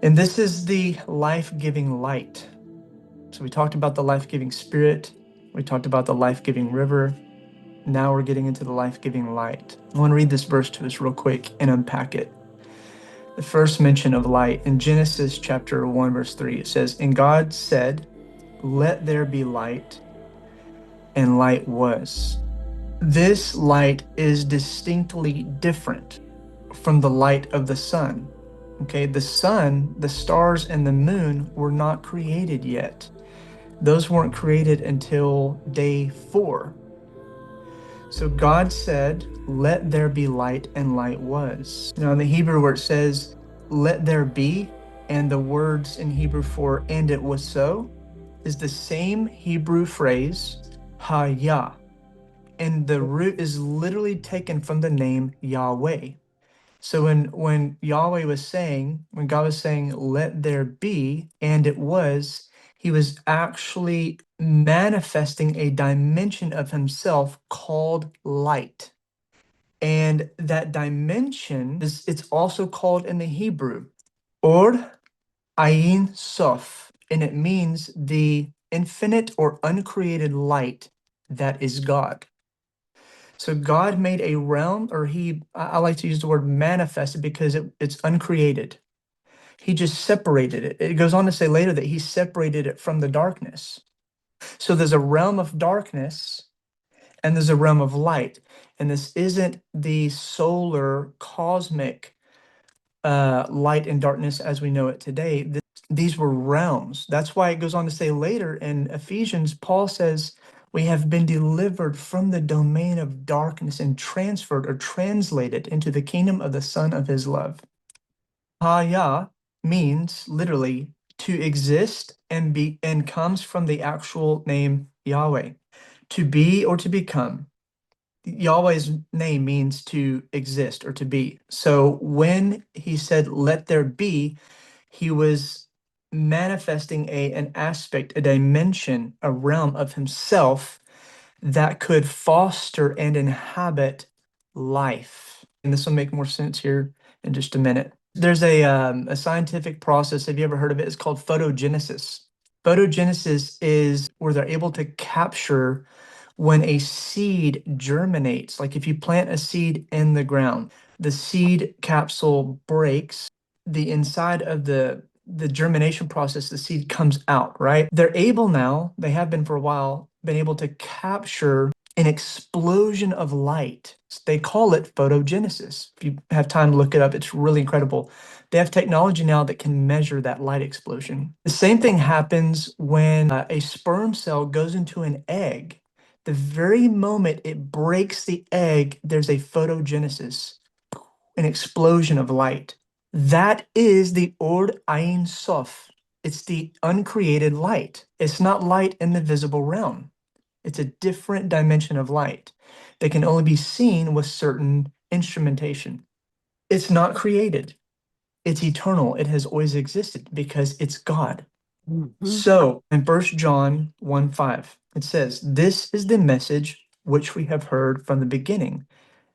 And this is the life-giving light. So we talked about the life-giving spirit. We talked about the life-giving river. Now we're getting into the life-giving light. I want to read this verse to us real quick and unpack it. The first mention of light in Genesis chapter 1, verse 3, it says, "And God said, let there be light, and light was." This light is distinctly different from the light of the sun. Okay, the sun, the stars, and the moon were not created yet. Those weren't created until day 4. So God said, let there be light, and light was. Now in the Hebrew where it says, let there be, and the words in Hebrew for and it was so, is the same Hebrew phrase, ha-yah. And the root is literally taken from the name Yahweh. So when Yahweh was saying, when God was saying, let there be, and it was, he was actually manifesting a dimension of himself called light. And that dimension it's also called in the Hebrew, Or Ayin Sof, and it means the infinite or uncreated light that is God. So God made a realm, or I like to use the word manifested because it's uncreated. He just separated it. It goes on to say later that he separated it from the darkness. So there's a realm of darkness and there's a realm of light. And this isn't the solar cosmic light and darkness as we know it today. These were realms. That's why it goes on to say later in Ephesians, Paul says, we have been delivered from the domain of darkness and transferred or translated into the kingdom of the Son of his love. Haya means literally to exist and be, and comes from the actual name Yahweh. To be or to become. Yahweh's name means to exist or to be. So when he said, let there be, he was manifesting an aspect, a dimension, a realm of himself that could foster and inhabit life. And this will make more sense here in just a minute. There's a scientific process. Have you ever heard of it? It's called photogenesis. Photogenesis is where they're able to capture when a seed germinates. Like if you plant a seed in the ground, the seed capsule breaks, the inside of the germination process, the seed comes out, right? They're able now, they have been for a while, been able to capture an explosion of light. They call it photogenesis. If you have time to look it up, it's really incredible. They have technology now that can measure that light explosion. The same thing happens when a sperm cell goes into an egg. The very moment it breaks the egg, there's a photogenesis, an explosion of light. That is the Od Ein Sof. It's the uncreated light. It's not light in the visible realm. It's a different dimension of light that can only be seen with certain instrumentation. It's not created. It's eternal. It has always existed because it's God. So in 1 John 1:5, it says, this is the message which we have heard from the beginning,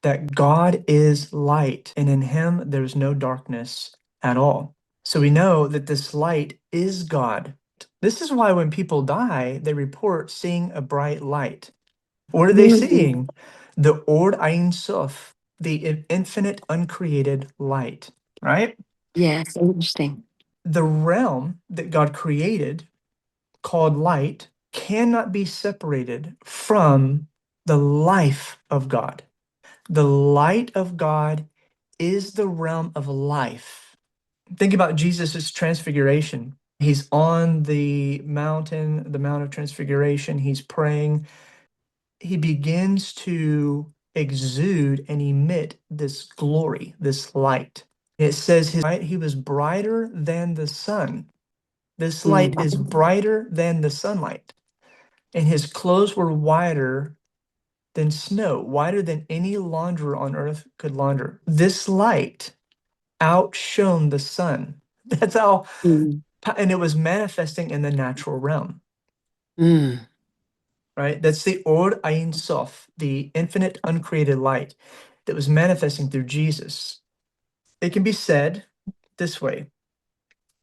that God is light, and in him there's no darkness at all. So we know that this light is God. This is why when people die, they report seeing a bright light. What are they seeing? The Od Ein Sof, the infinite uncreated light, right? Yes, interesting. The realm that God created, called light, cannot be separated from the life of God. The light of God is the realm of life. Think about Jesus's transfiguration. He's on the mountain, the Mount of Transfiguration. He's praying. He begins to exude and emit this glory, this light. It says he was brighter than the sun. This light is brighter than the sunlight. And his clothes were whiter than snow, whiter than any launderer on earth could launder. This light outshone the sun. That's how, and it was manifesting in the natural realm, right? That's the Od Ein Sof, the infinite uncreated light that was manifesting through Jesus. It can be said this way: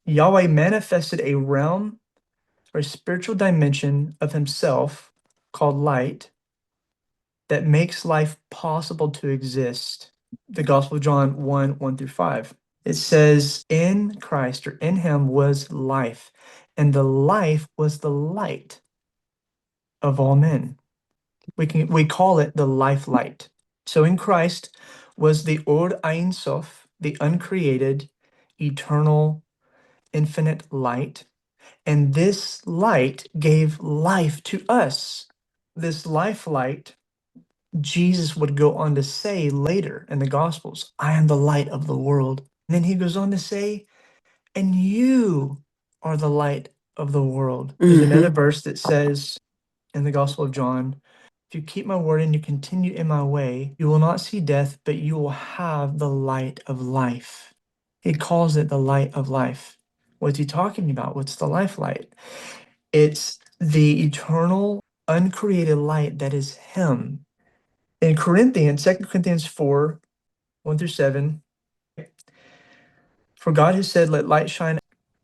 Yahweh manifested a realm or a spiritual dimension of himself called light that makes life possible to exist. The Gospel of John 1 1 through 5. It says, in Christ or in him was life, and the life was the light of all men. We call it the life light. So in Christ was the Od Ein Sof, the uncreated, eternal, infinite light. And this light gave life to us. This life light, Jesus would go on to say later in the Gospels, I am the light of the world. And then he goes on to say, and you are the light of the world. There's another verse that says in the Gospel of John, if you keep my word and you continue in my way, you will not see death, but you will have the light of life. He calls it the light of life. What's he talking about? What's the life light? It's the eternal, uncreated light that is him. In Corinthians, 2 Corinthians 4, 1 through 7, for God has said, let light shine,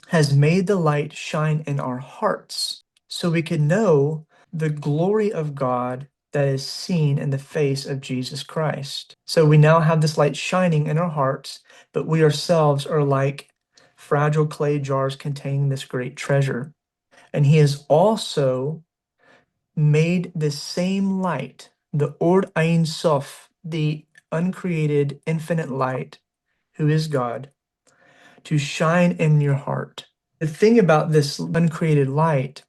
has made the light shine in our hearts, so we can know the glory of God that is seen in the face of Jesus Christ. So we now have this light shining in our hearts, but we ourselves are like fragile clay jars containing this great treasure. And he has also made the same light, the Ord Ein Sof, the uncreated infinite light, who is God, to shine in your heart. The thing about this uncreated light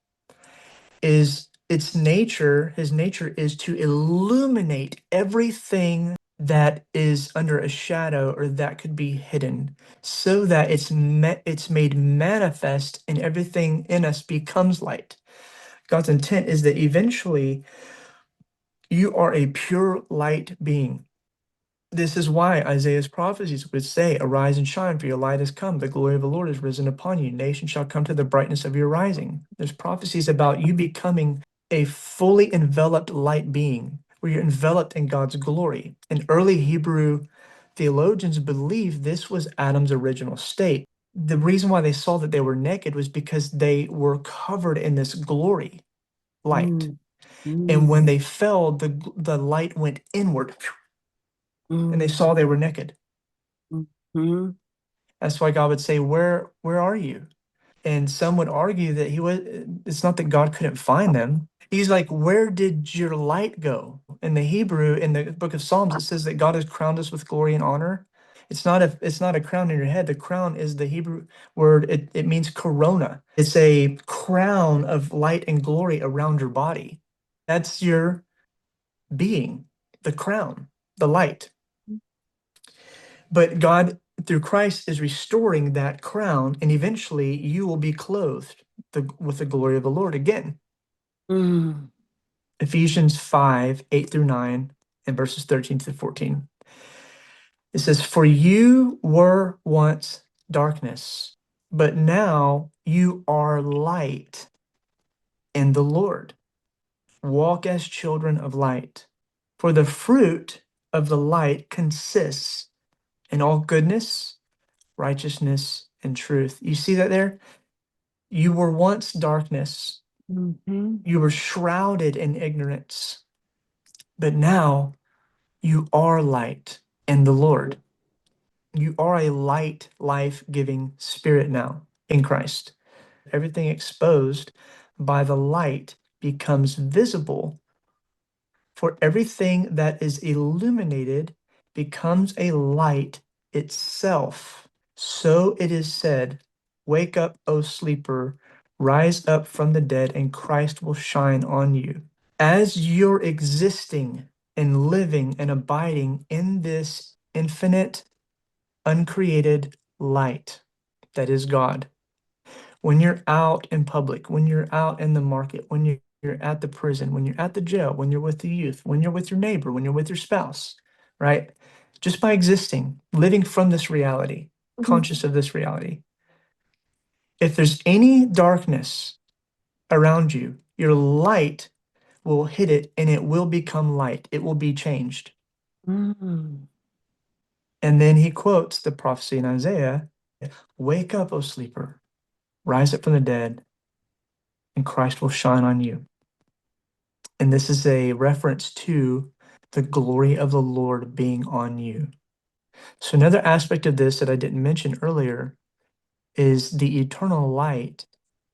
is his nature is to illuminate everything that is under a shadow or that could be hidden, so that it's made manifest and everything in us becomes light. God's intent is that eventually you are a pure light being. This is why Isaiah's prophecies would say, arise and shine, for your light has come. The glory of the Lord is risen upon you. Nations shall come to the brightness of your rising. There's prophecies about you becoming a fully enveloped light being, where you're enveloped in God's glory. And early Hebrew theologians believe this was Adam's original state. The reason why they saw that they were naked was because they were covered in this glory light. And when they fell, the light went inward, and they saw they were naked. That's why God would say, where are you? And some would argue that it's not that God couldn't find them. He's like, where did your light go? In the Hebrew, in the book of Psalms, it says that God has crowned us with glory and honor. It's not a crown in your head. The crown is the Hebrew word. It means corona. It's a crown of light and glory around your body. That's your being, the crown, the light. But God, through Christ, is restoring that crown, and eventually you will be clothed with the glory of the Lord again. Ephesians 5, 8 through 9, and verses 13 to 14. It says, for you were once darkness, but now you are light in the Lord. Walk as children of light. For the fruit of the light consists in all goodness, righteousness, and truth. You see that there? You were once darkness. You were shrouded in ignorance, but now you are light in the Lord. You are a light, life-giving spirit now in Christ. Everything exposed by the light becomes visible, for everything that is illuminated becomes a light itself. So it is said, wake up, O sleeper, rise up from the dead, and Christ will shine on you. As you're existing and living and abiding in this infinite, uncreated light that is God, when you're out in public, when you're out in the market, when you're at the prison, when you're at the jail, when you're with the youth, when you're with your neighbor, when you're with your spouse, right? Just by existing, living from this reality, conscious of this reality. If there's any darkness around you, your light will hit it and it will become light. It will be changed. And then he quotes the prophecy in Isaiah Wake up, O sleeper, rise up from the dead, and Christ will shine on you. And this is a reference to the glory of the Lord being on you. So, another aspect of this that I didn't mention earlier is the eternal light,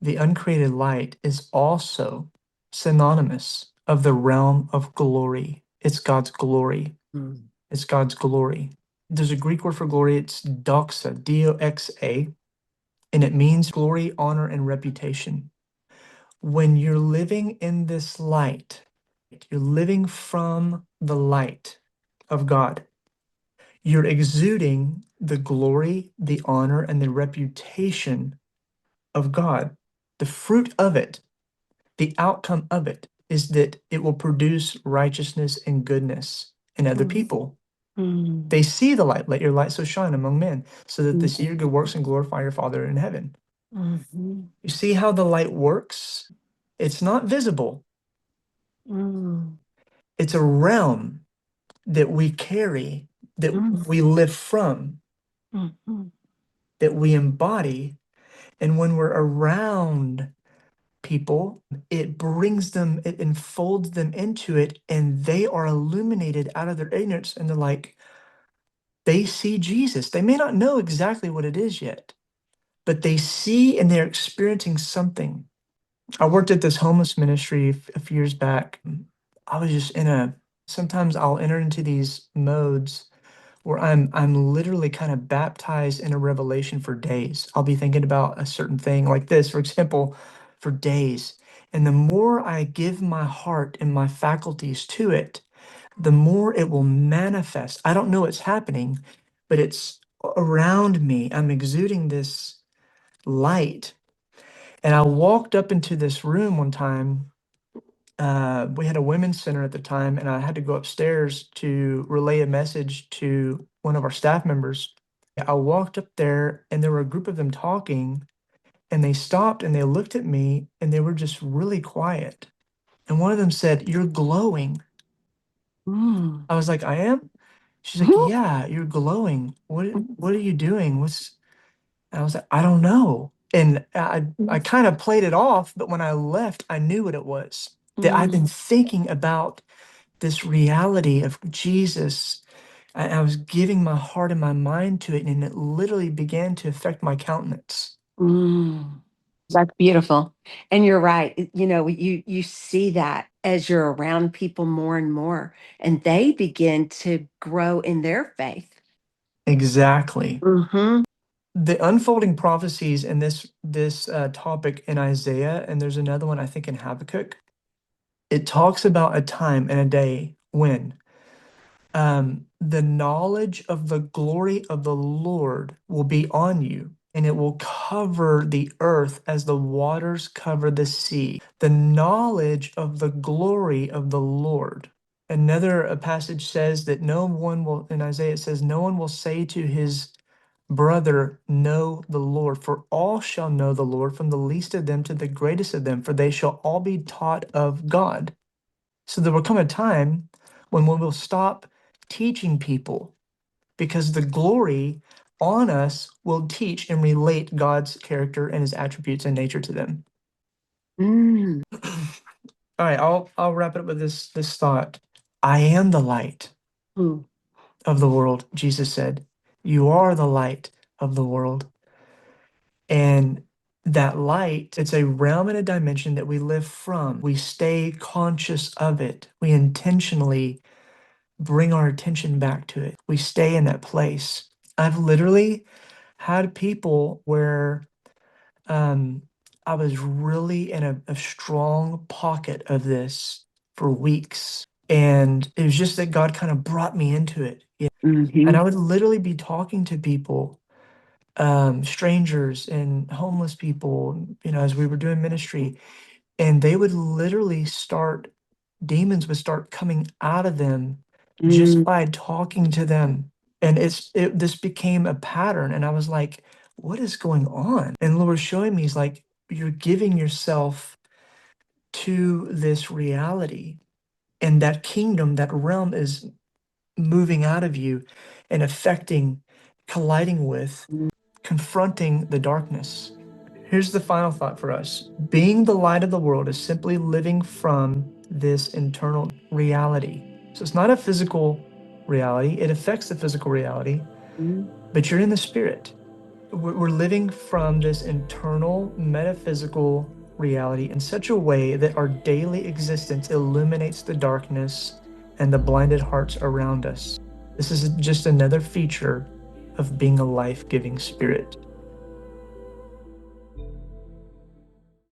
the uncreated light, is also synonymous of the realm of glory. It's God's glory. Mm. It's God's glory. There's a Greek word for glory, it's doxa, D-O-X-A, and it means glory, honor, and reputation. When you're living in this light, you're living from the light of God. You're exuding the glory, the honor, and the reputation of God. The fruit of it, the outcome of it, is that it will produce righteousness and goodness in other people. Mm. They see the light. Let your light so shine among men, so that they Mm. see your good works and glorify your Father in heaven. Mhm. You see how the light works? It's not visible. Mm. It's a realm that we carry, that we live from, Mhm. that we embody. And when we're around people, it brings them, it enfolds them into it, and they are illuminated out of their ignorance. And they're like, they see Jesus. They may not know exactly what it is yet, but they see and they're experiencing something. I worked at this homeless ministry a few years back. I was just sometimes I'll enter into these modes where I'm literally kind of baptized in a revelation for days. I'll be thinking about a certain thing like this, for example, for days. And the more I give my heart and my faculties to it, the more it will manifest. I don't know what's happening, but it's around me. I'm exuding this light. And I walked up into this room one time. We had a women's center at the time, and I had to go upstairs to relay a message to one of our staff members. I walked up there, and there were a group of them talking, and they stopped and they looked at me, and they were just really quiet. And one of them said, "You're glowing." Mm. I was like, "I am?" She's like, "Yeah, you're glowing. What are you doing? What's?" And I was like, "I don't know." And I kind of played it off, but when I left, I knew what it was. That I've been thinking about this reality of Jesus. I was giving my heart and my mind to it, and it literally began to affect my countenance. Mm. That's beautiful. And you're right. You see that as you're around people more and more, and they begin to grow in their faith. Exactly. Mm-hmm. The unfolding prophecies in this topic in Isaiah, and there's another one I think in Habakkuk. It talks about a time and a day when the knowledge of the glory of the Lord will be on you, and it will cover the earth as the waters cover the sea. The knowledge of the glory of the Lord. Another passage says that no one will, in Isaiah, it says, no one will say to his brother, know the Lord, for all shall know the Lord, from the least of them to the greatest of them, for they shall all be taught of God. So there will come a time when we will stop teaching people because the glory on us will teach and relate God's character and his attributes and nature to them. Mm. All right, I'll wrap it up with this thought. I am the light Mm. of the world, Jesus said. You are the light of the world. And that light, it's a realm and a dimension that we live from. We stay conscious of it. We intentionally bring our attention back to it. We stay in that place. I've literally had people where um, I was really in a strong pocket of this for weeks. And it was just that God kind of brought me into it. Yeah. And Mm-hmm. I would literally be talking to people, strangers and homeless people, as we were doing ministry, and they would literally demons would start coming out of them just Mm. by talking to them. And this became a pattern. And I was like, what is going on? And the Lord was showing me, he's like, you're giving yourself to this reality. And that kingdom, that realm is moving out of you and affecting, colliding with, confronting the darkness. Here's the final thought for us. Being the light of the world is simply living from this internal reality. So it's not a physical reality, it affects the physical reality, Mhm. but you're in the spirit. We're living from this internal metaphysical reality in such a way that our daily existence illuminates the darkness and the blinded hearts around us. This is just another feature of being a life-giving spirit.